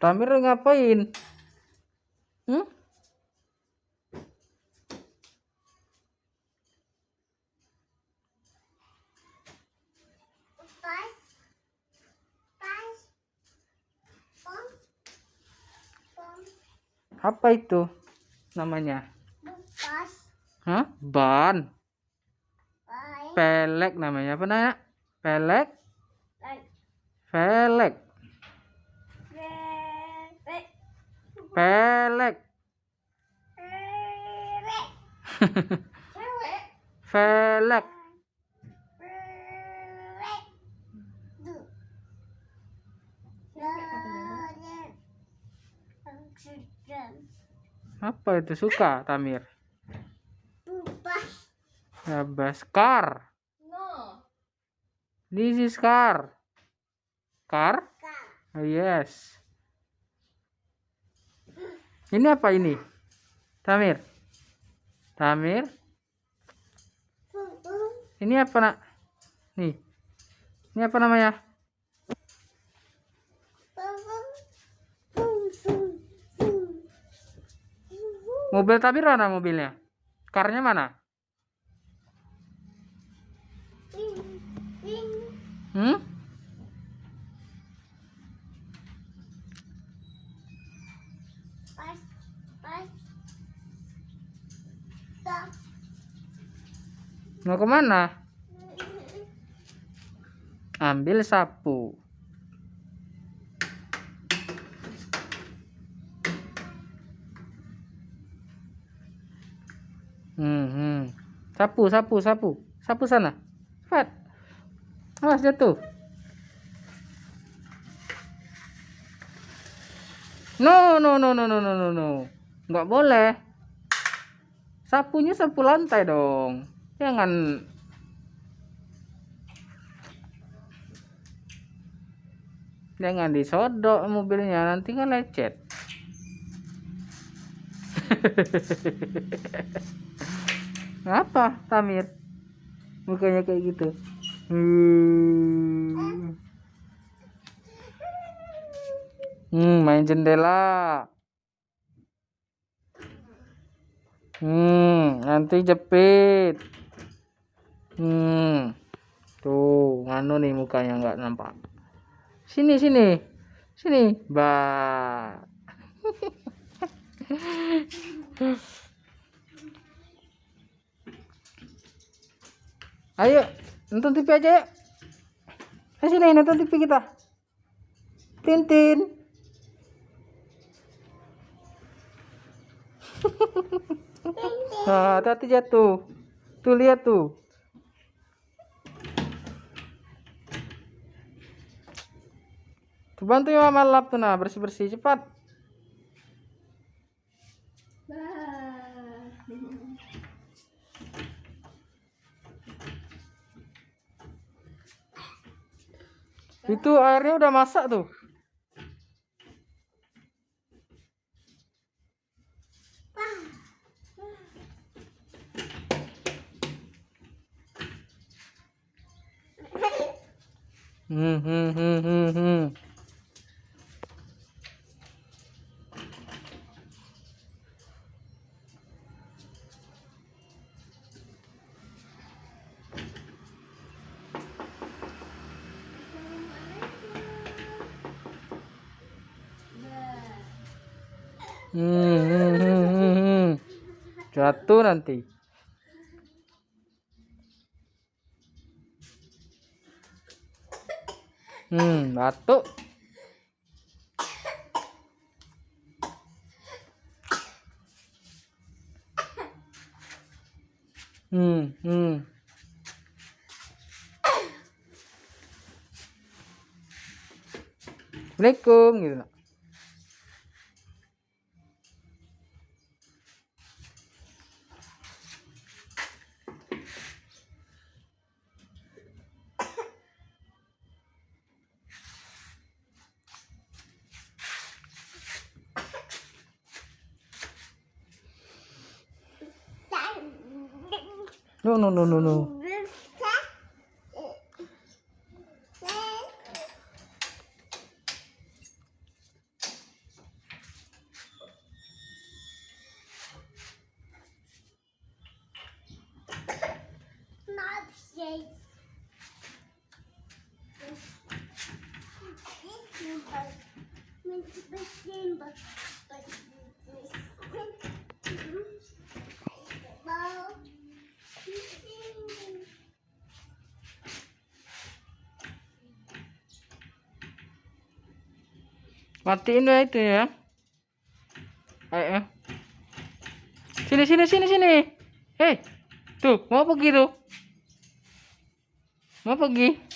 Tamir ngapain? Hmm? Apa itu namanya? Hah? Ban. Pelek namanya. Apa namanya? Pelek. Pelek. Pelek. Pelek. Apa itu suka, Tamir? Bebas. Car. This is car. Car? Oh, yes. Ini apa ini? Tamir. Tamir. Ini apa, Nak? Nih. Ini apa namanya? Mobil Tamir mana mobilnya? Karnya mana? Hmm? Mau kemana? Ambil sapu. Sapu, sapu, sapu. Sapu sana. Cepat. Awas jatuh. No, no, no, no, no, no, no, no. Nggak boleh. Sapunya sapu lantai dong. Jangan. Jangan disodok mobilnya, nanti kan lecet. Apa, Tamir? Mukanya kayak gitu. Main jendela. Nanti jepit. Tuh, nganu nih mukanya nggak nampak. Sini, sini. Sini. Bah. Ayo, nonton TV aja yuk. Ayo sini, nonton TV kita. Tintin. Nah, hati-hati jatuh. Tuh, lihat tuh. Tuh, bantu ya Mama lap tuh, nah, bersih-bersih cepat. Itu airnya udah masak tuh. Jatuh nanti. Batuk. Assalamualaikum gitu. No, no, no, no, no. Matiin deh itu ya. Ayo. Sini sini sini sini. Hei. Tuh, mau pergi tuh. Mau pergi.